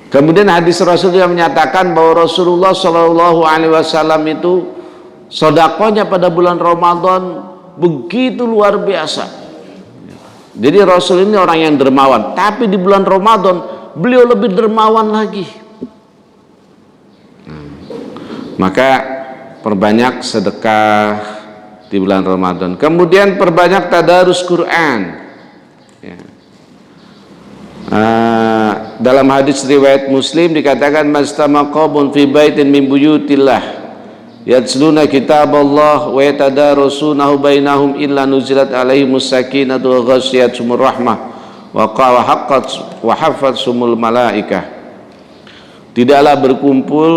Kemudian hadis Rasul yang menyatakan bahwa Rasulullah Shallallahu Alaihi Wasallam itu sedekahnya pada bulan Ramadan begitu luar biasa. Jadi Rasul ini orang yang dermawan, tapi di bulan Ramadan beliau lebih dermawan lagi. Maka perbanyak sedekah di bulan Ramadan. Kemudian perbanyak tadarus Quran. Ya. Dalam hadis riwayat Muslim dikatakan mastama qaumun fi baitin min buyutillah yatsluna kitaballah wa yatadarasunahu bainahum illa nuzilat alaihimus sakinatu wa ghasyiyatuhumur rahmah wa hafatsumul malaikah. Tidaklah berkumpul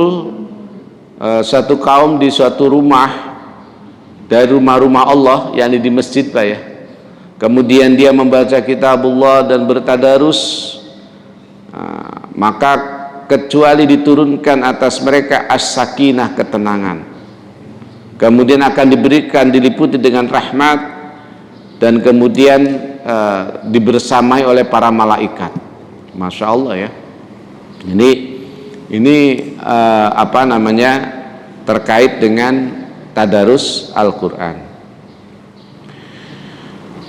satu kaum di suatu rumah dari rumah-rumah Allah, yakni di masjid, Pak ya. Kemudian dia membaca kitabullah dan bertadarus, maka kecuali diturunkan atas mereka as-sakinah, ketenangan. Kemudian akan diberikan, diliputi dengan rahmat, dan kemudian dibersamai oleh para malaikat. Masya Allah ya. Ini apa namanya, terkait dengan tadarus Al-Quran.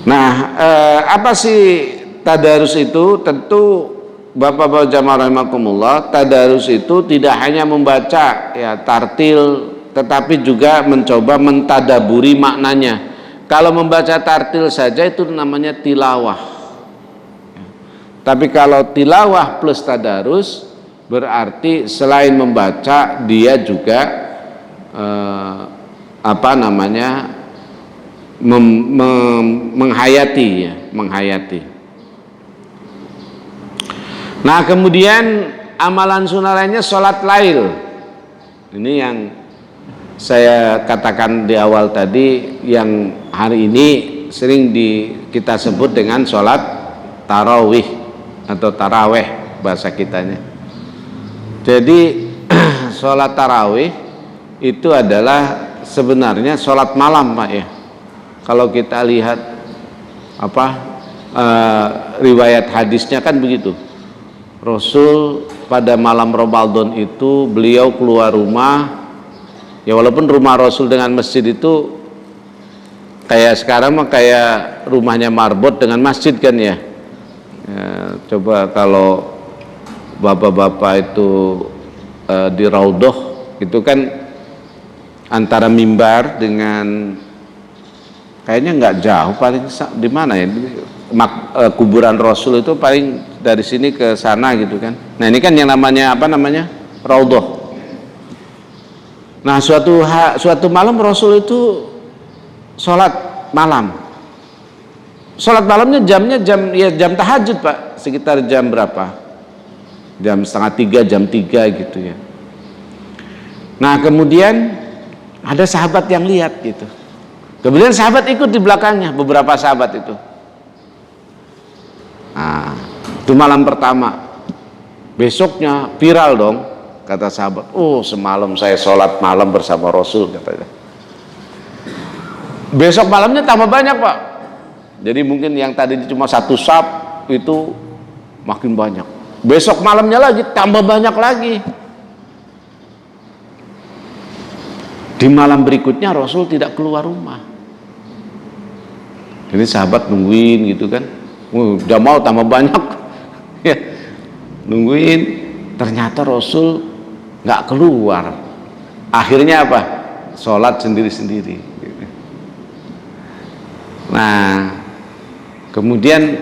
Nah, apa sih tadarus itu? Tentu Bapak-bapak jamaah rahimakumullah, tadarus itu tidak hanya membaca ya tartil, tetapi juga mencoba mentadaburi maknanya. Kalau membaca tartil saja itu namanya tilawah. Tapi kalau tilawah plus tadarus berarti selain membaca dia juga apa namanya, menghayati ya, menghayati. Nah, kemudian amalan sunnah lainnya sholat lail. Ini yang saya katakan di awal tadi, yang hari ini sering kita sebut dengan sholat tarawih atau taraweh bahasa kitanya. Jadi sholat tarawih itu adalah sebenarnya sholat malam, Pak ya. Kalau kita lihat riwayat hadisnya kan begitu. Rasul pada malam Ramadan itu beliau keluar rumah, ya walaupun rumah Rasul dengan masjid itu kayak sekarang mah kayak rumahnya marbot dengan masjid kan ya. Coba kalau bapak-bapak itu di Raudhah itu kan antara mimbar dengan kayaknya nggak jauh, paling di mana ya, kuburan Rasul itu paling dari sini ke sana gitu kan. Nah ini kan yang namanya apa namanya, Raudhah. Nah suatu malam Rasul itu sholat malam. Sholat malamnya jam tahajud, Pak, sekitar jam berapa? Jam 2:30, jam 3 gitu ya. Nah kemudian ada sahabat yang lihat gitu. Kemudian sahabat ikut di belakangnya, beberapa sahabat itu. Nah, itu malam pertama. Besoknya viral dong, kata sahabat. Oh, semalam saya sholat malam bersama Rasul, katanya. Besok malamnya tambah banyak, Pak. Jadi mungkin yang tadi cuma satu saf itu makin banyak. Besok malamnya lagi tambah banyak lagi. Di malam berikutnya Rasul tidak keluar rumah. Jadi sahabat nungguin gitu kan, udah mau tambah banyak, ya, nungguin. Ternyata Rasul nggak keluar. Akhirnya apa? Sholat sendiri-sendiri. Nah, kemudian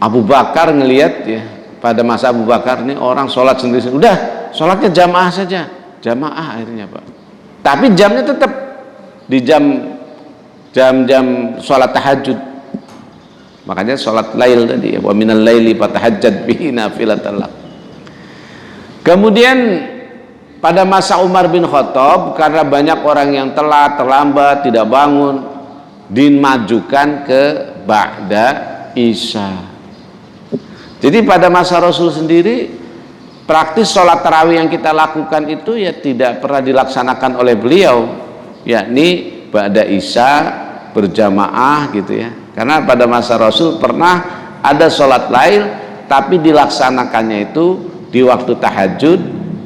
Abu Bakar ngelihat, ya, pada masa Abu Bakar ini orang sholat sendiri-sendiri. Udah, sholatnya jamaah saja, jamaah akhirnya Pak. Tapi jamnya tetap di jam-jam sholat tahajud. Makanya sholat lail tadi, wa minal laili fatahajjad bihi nafilatan lak. Kemudian pada masa Umar bin Khattab, karena banyak orang yang telat, terlambat, tidak bangun, dimajukan ke ba'da isya. Jadi pada masa Rasul sendiri, praktis sholat tarawih yang kita lakukan itu ya tidak pernah dilaksanakan oleh beliau, yakni ba'da isya berjamaah gitu ya. Karena pada masa Rasul pernah ada sholat lail, tapi dilaksanakannya itu di waktu tahajud,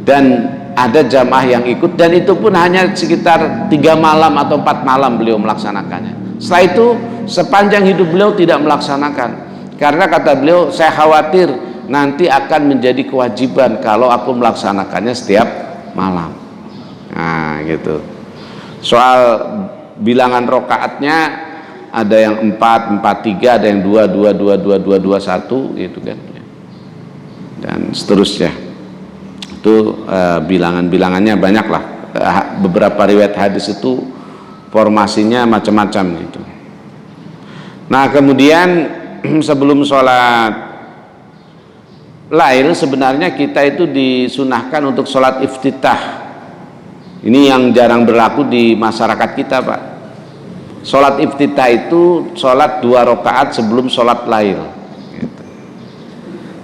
dan ada jamaah yang ikut, dan itu pun hanya sekitar 3 malam atau 4 malam beliau melaksanakannya. Setelah itu sepanjang hidup beliau tidak melaksanakan, karena kata beliau, saya khawatir nanti akan menjadi kewajiban kalau aku melaksanakannya setiap malam. Nah gitu. Soal bilangan rokaatnya ada yang 4, 4, 3, ada yang 2, 2, 2, 2, 2, 2, 1 gitu kan, dan seterusnya. Itu bilangan-bilangannya banyak lah. Beberapa riwayat hadis itu formasinya macam-macam gitu. Nah kemudian sebelum sholat lail sebenarnya kita itu disunahkan untuk sholat iftitah. Ini yang jarang berlaku di masyarakat kita Pak. Sholat iftitah itu sholat 2 rakaat sebelum sholat lail gitu,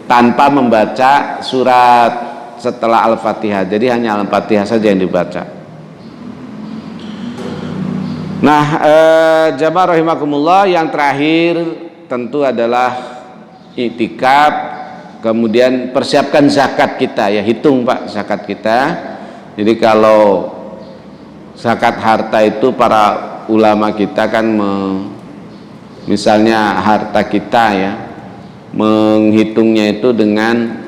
tanpa membaca surat setelah Al-Fatihah. Jadi hanya Al-Fatihah saja yang dibaca. Nah jamaah rahimakumullah, yang terakhir tentu adalah iktikaf. Kemudian persiapkan zakat kita, ya, hitung Pak zakat kita. Jadi kalau zakat harta itu para ulama kita kan misalnya harta kita ya, menghitungnya itu dengan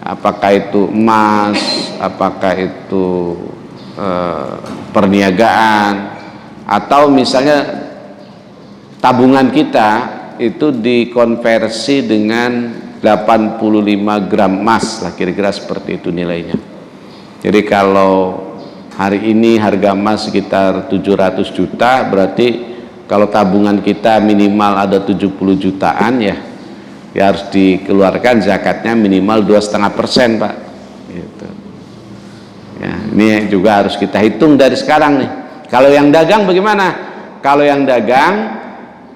apakah itu emas, apakah itu perniagaan, atau misalnya tabungan kita itu dikonversi dengan 85 gram emas lah, kira-kira seperti itu nilainya. Jadi kalau hari ini harga emas sekitar 700 juta, berarti kalau tabungan kita minimal ada 70 jutaan ya harus dikeluarkan zakatnya minimal 2,5% Pak gitu. Ya, ini juga harus kita hitung dari sekarang nih. Kalau yang dagang bagaimana? Kalau yang dagang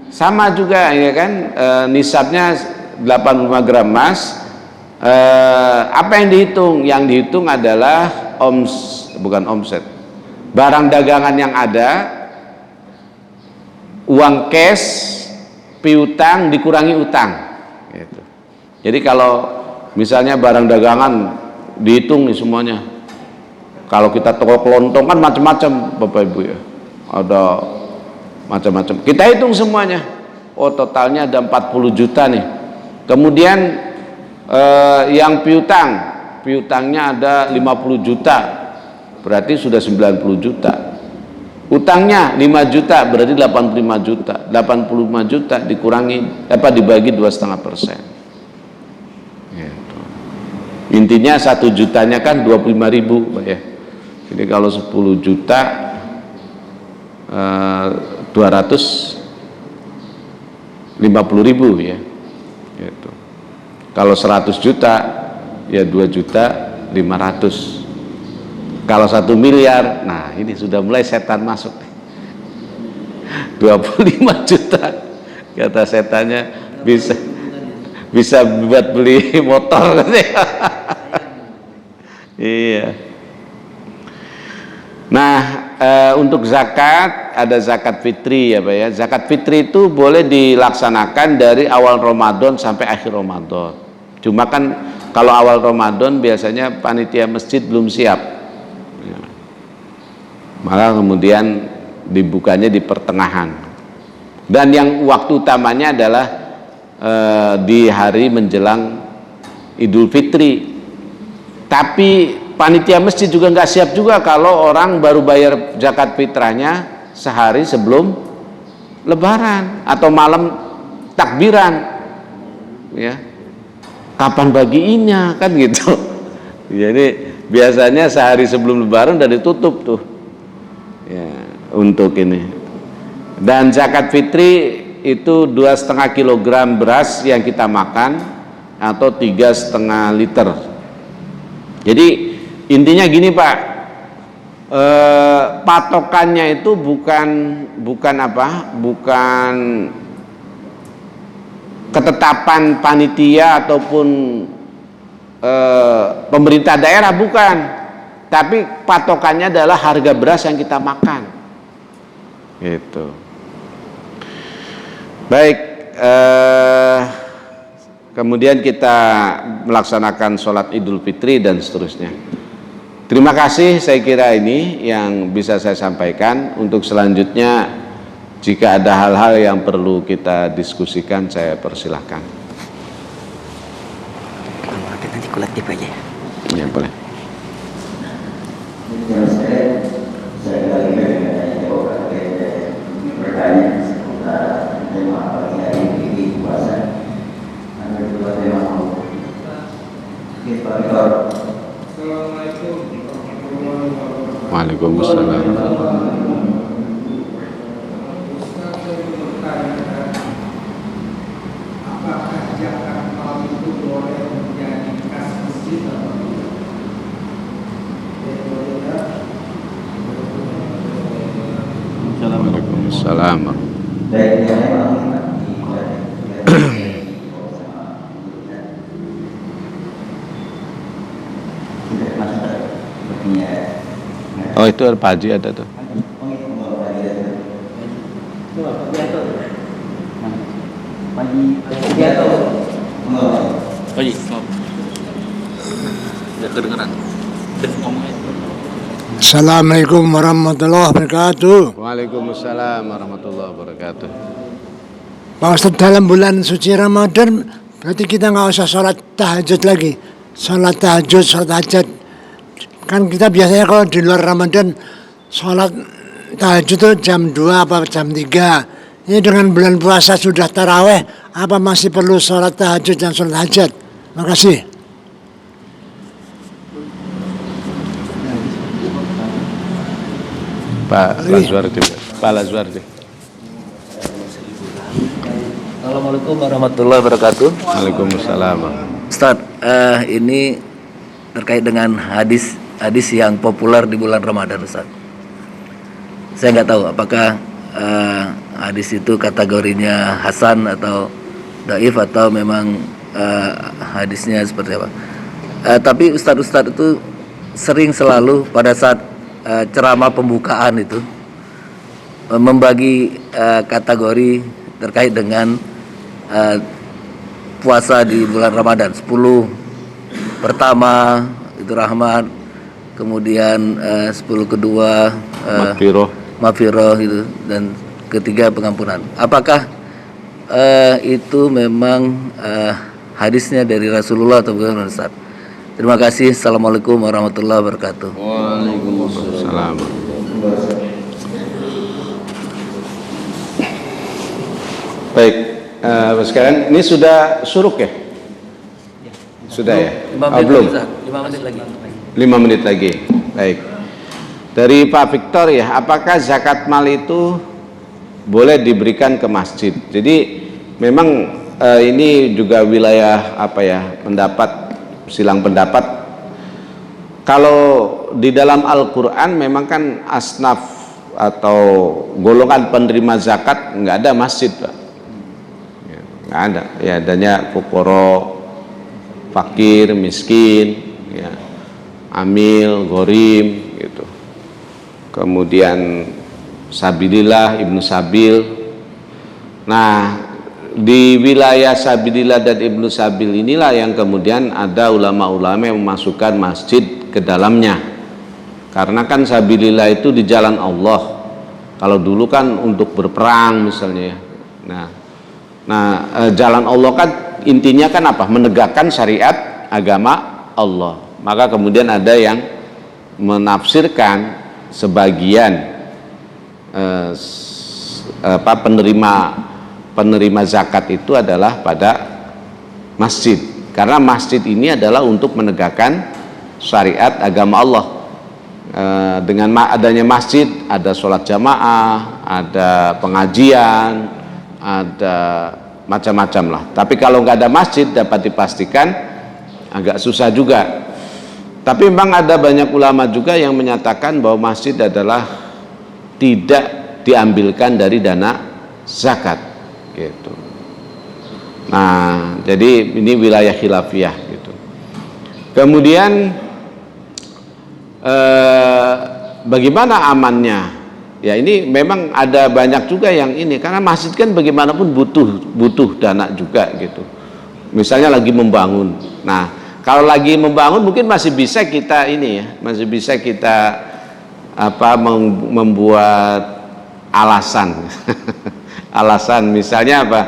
sama juga ya kan, nisabnya 85 gram emas. Apa yang dihitung? Yang dihitung adalah bukan omset, barang dagangan yang ada, uang cash, piutang dikurangi utang gitu. Jadi kalau misalnya barang dagangan dihitung nih semuanya, kalau kita toko kelontong kan macam-macam Bapak Ibu ya, ada macam-macam, kita hitung semuanya, oh totalnya ada 40 juta nih. Kemudian yang piutangnya ada 50 juta, berarti sudah 90 juta. Utangnya 5 juta, berarti 85 juta. 85 juta dikurangi dibagi 2,5%. Gitu. Intinya 1 jutanya kan 25.000 Pak ya. Jadi kalau 10 juta 250.000 ya. Gitu. Kalau 100 juta ya 2.500.000. Kalau 1 miliar, nah ini sudah mulai setan masuk. 25 juta kata setannya bisa buat beli motor katanya. Iya. Nah untuk zakat ada zakat fitri ya Pak ya. Zakat fitri itu boleh dilaksanakan dari awal Ramadan sampai akhir Ramadan. Cuma kan kalau awal Ramadan biasanya panitia masjid belum siap. maka kemudian dibukanya di pertengahan. Dan yang waktu utamanya adalah di hari menjelang Idul Fitri. Tapi panitia masjid juga nggak siap juga kalau orang baru bayar zakat fitrahnya sehari sebelum Lebaran atau malam takbiran, ya. Kapan bagiinnya kan gitu. Jadi biasanya sehari sebelum Lebaran udah ditutup tuh, ya, untuk ini. Dan zakat fitri itu 2,5 kilogram beras yang kita makan atau 3,5 liter. Jadi intinya gini Pak, patokannya itu bukan ketetapan panitia ataupun pemerintah daerah, bukan, tapi patokannya adalah harga beras yang kita makan, gitu. Baik, kemudian kita melaksanakan sholat Idul Fitri dan seterusnya. Terima kasih, saya kira ini yang bisa saya sampaikan. Untuk selanjutnya, jika ada hal-hal yang perlu kita diskusikan, saya persilahkan. Kalau ada nanti kolektif aja. Ya, boleh. Waalaikumsalam. Waalaikumsalam. Oh, itu ada Pak Haji ada tuh. Assalamualaikum warahmatullahi wabarakatuh. Waalaikumsalam warahmatullahi wabarakatuh. Pak Ustadz, dalam bulan suci Ramadan berarti kita nggak usah sholat tahajud lagi. Sholat tahajud, sholat hajat. Kan kita biasanya kalau di luar Ramadan sholat tahajud itu jam 2 apa jam 3. Ini dengan bulan puasa sudah taraweh, apa masih perlu sholat tahajud dan sholat hajat? Makasih. Pak Lazwardi. Pak Lazwardi. Assalamualaikum warahmatullahi wabarakatuh. Waalaikumsalam. Ustaz, ini terkait dengan hadis yang populer di bulan Ramadan, Ustaz. Saya nggak tahu apakah hadis itu kategorinya hasan atau dhaif atau memang hadisnya seperti apa. Tapi ustadz itu selalu pada saat ceramah pembukaan itu membagi kategori terkait dengan puasa di bulan Ramadan. 10 pertama itu rahmat, kemudian 10 kedua maghfirah itu, dan ketiga pengampunan. Apakah itu memang hadisnya dari Rasulullah atau bukan, Ustaz? Terima kasih. Assalamualaikum warahmatullahi wabarakatuh. Waalaikumsalam. Baik, sekarang ini sudah suruk ya? Sudah ya? 5 menit belum? lagi, 5 menit lagi. 5 menit lagi. Baik. Dari Pak Victor ya, apakah zakat mal itu boleh diberikan ke masjid? Jadi memang ini juga wilayah silang pendapat. Kalau di dalam Al-Quran memang kan asnaf atau golongan penerima zakat nggak ada masjid, Pak. Ya, nggak ada. Ya, adanya fuqara, fakir, miskin, ya, amil, gorim, gitu. Kemudian sabilillah, ibnu sabil. Nah, di wilayah sabilillah dan ibnu sabil inilah yang kemudian ada ulama-ulama yang memasukkan masjid ke dalamnya. Karena kan sabilillah itu di jalan Allah. Kalau dulu kan untuk berperang misalnya ya. Jalan Allah kan intinya kan apa? Menegakkan syariat agama Allah. Maka kemudian ada yang menafsirkan sebagian penerima zakat itu adalah pada masjid, karena masjid ini adalah untuk menegakkan syariat agama Allah. Dengan adanya masjid ada sholat jamaah, ada pengajian, ada macam-macam lah. Tapi kalau nggak ada masjid dapat dipastikan agak susah juga. Tapi memang ada banyak ulama juga yang menyatakan bahwa masjid adalah tidak diambilkan dari dana zakat gitu. Nah, jadi ini wilayah khilafiyah gitu. Kemudian bagaimana amannya? Ya ini memang ada banyak juga yang ini, karena masjid kan bagaimanapun butuh dana juga gitu. Misalnya lagi membangun. Nah, kalau lagi membangun mungkin masih bisa kita ini ya, masih bisa kita membuat alasan. Alasan misalnya apa?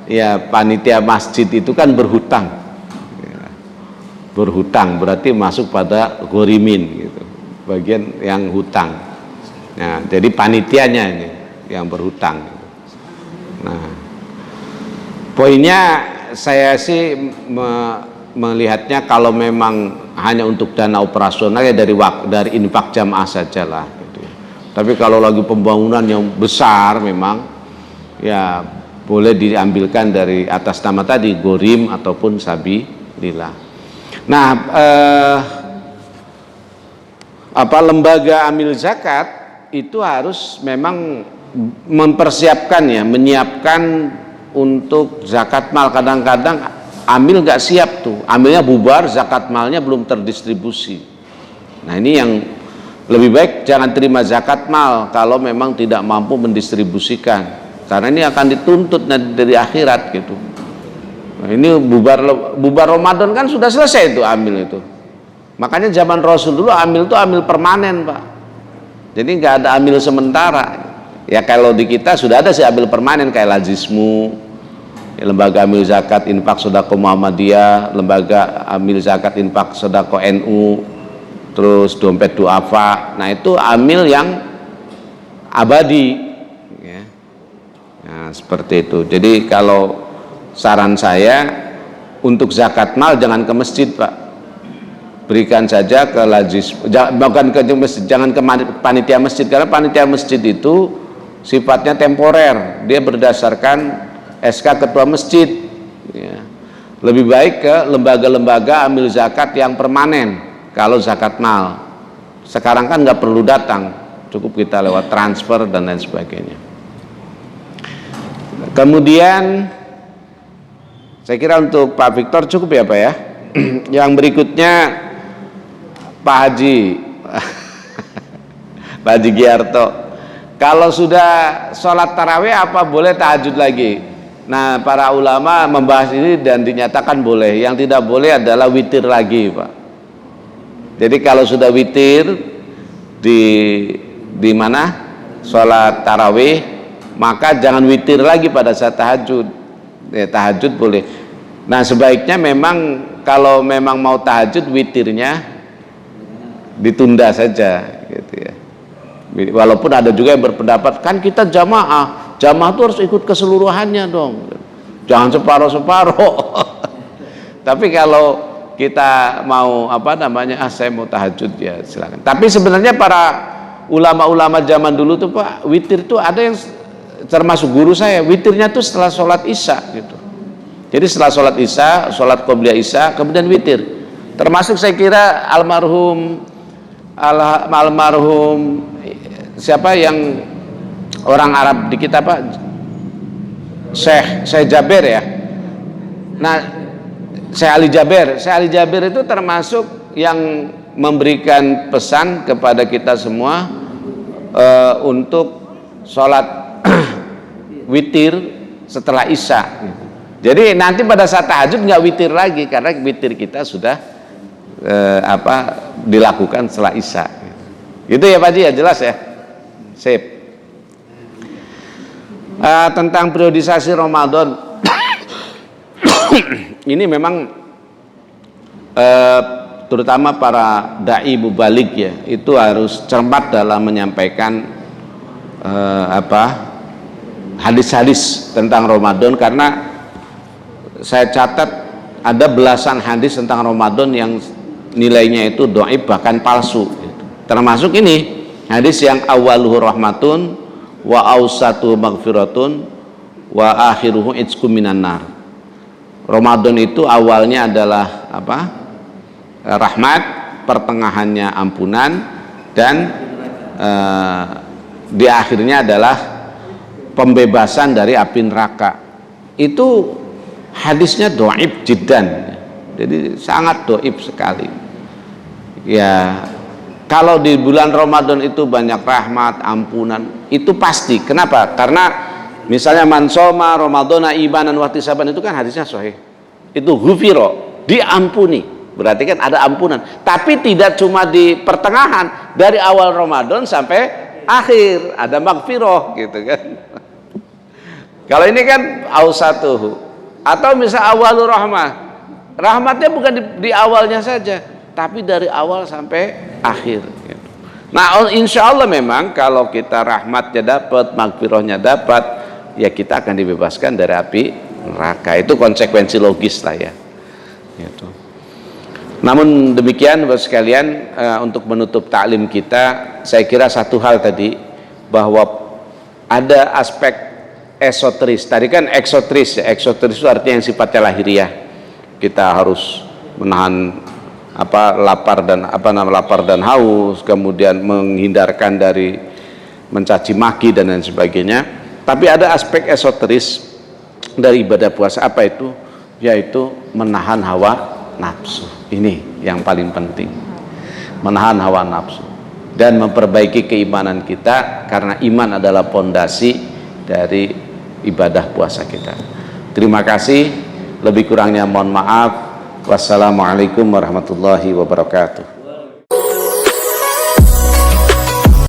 Ya panitia masjid itu kan berhutang. Ya, berhutang berarti masuk pada ghorimin gitu. Bagian yang hutang. Nah, jadi panitianya ini yang berhutang. Nah, poinnya saya sih melihatnya kalau memang hanya untuk dana operasional ya dari infak jamaah sajalah gitu ya. Tapi kalau lagi pembangunan yang besar memang ya boleh diambilkan dari atas nama tadi ghorim ataupun sabilillah. Nah, lembaga amil zakat itu harus memang mempersiapkan ya, menyiapkan untuk zakat mal. Kadang-kadang amil nggak siap tuh, amilnya bubar, zakat malnya belum terdistribusi. Nah ini yang lebih baik jangan terima zakat mal kalau memang tidak mampu mendistribusikan, karena ini akan dituntut dari akhirat gitu. Nah, ini bubar Ramadan kan sudah selesai itu amil itu. Makanya zaman Rasul dulu amil itu amil permanen Pak. Jadi nggak ada amil sementara. Ya kalau di kita sudah ada sih amil permanen kayak Lazismu, lembaga amil zakat infak sodako Muhammadiyah, lembaga amil zakat infak sodako NU, terus dompet duafa. Nah itu amil yang abadi ya. Nah seperti itu. Jadi kalau saran saya untuk zakat mal jangan ke masjid Pak, berikan saja ke lazis, bukan ke masjid, jangan ke panitia masjid, karena panitia masjid itu sifatnya temporer, dia berdasarkan SK ketua masjid ya. Lebih baik ke lembaga-lembaga amil zakat yang permanen kalau zakat mal. Sekarang kan nggak perlu datang, cukup kita lewat transfer dan lain sebagainya. Kemudian saya kira untuk Pak Victor cukup ya Pak ya. Yang berikutnya Pak Haji Pak Haji Giarto, kalau sudah sholat tarawih apa boleh tahajud lagi? Nah para ulama membahas ini dan dinyatakan boleh. Yang tidak boleh adalah witir lagi Pak. Jadi kalau sudah witir di mana sholat tarawih, maka jangan witir lagi pada saat tahajud. Ya, tahajud boleh. Nah sebaiknya memang kalau memang mau tahajud witirnya ditunda saja gitu ya. Walaupun ada juga yang berpendapat kan kita jamaah itu harus ikut keseluruhannya dong, jangan separoh-separoh. Tapi kalau kita mau saya mau tahajud ya silakan. Tapi sebenarnya para ulama-ulama zaman dulu tuh Pak, witir tuh ada yang termasuk guru saya, witirnya tuh setelah sholat isya gitu. Jadi setelah sholat isya, sholat qobliyah isya, kemudian witir. Termasuk saya kira almarhum siapa yang orang Arab di kita Pak, Syekh Jaber ya. Nah Syekh Ali Jaber itu termasuk yang memberikan pesan kepada kita semua untuk sholat witir setelah isya. Jadi nanti pada saat tahajud nggak witir lagi, karena witir kita sudah dilakukan setelah isya. Gitu ya Pak Haji ya, jelas ya. Sip. Tentang periodisasi Ramadan ini memang terutama para dai mubalik ya, itu harus cermat dalam menyampaikan hadis-hadis tentang Ramadan, karena saya catat ada belasan hadis tentang Ramadan yang nilainya itu dhaif bahkan palsu gitu. Termasuk ini hadis yang awaluhu rahmatun wa awsatu maghfiratun wa akhiruhu itskum minan nar. Ramadan itu awalnya adalah rahmat, pertengahannya ampunan, dan di akhirnya adalah pembebasan dari api neraka. Itu hadisnya dhaif jiddan, jadi sangat dhaif sekali ya. Kalau di bulan Ramadan itu banyak rahmat, ampunan, itu pasti. Kenapa? Karena misalnya man shoma ramadhana imanan wa ihtisaban, itu kan hadisnya sahih. Itu ghufiro, diampuni. Berarti kan ada ampunan. Tapi tidak cuma di pertengahan, dari awal Ramadan sampai akhir ada maghfirah gitu kan. Kalau ini kan ausatuhu, atau misal awalur rahmah. Rahmatnya bukan di awalnya saja, tapi dari awal sampai akhir gitu. Nah, insya Allah memang kalau kita rahmatnya dapat, maghfirahnya dapat, ya kita akan dibebaskan dari api neraka. Itu konsekuensi logis lah ya gitu. Namun demikian Bapak sekalian, untuk menutup taklim kita, saya kira satu hal tadi, bahwa ada aspek esoteris. Tadi kan eksoteris ya, eksoteris itu artinya yang sifatnya lahiriah. Kita harus menahan lapar dan haus, kemudian menghindarkan dari mencaci maki dan lain sebagainya. Tapi ada aspek esoteris dari ibadah puasa, apa itu? Yaitu menahan hawa nafsu. Ini yang paling penting, menahan hawa nafsu dan memperbaiki keimanan kita, karena iman adalah pondasi dari ibadah puasa kita. Terima kasih, lebih kurangnya mohon maaf. Wassalamualaikum warahmatullahi wabarakatuh.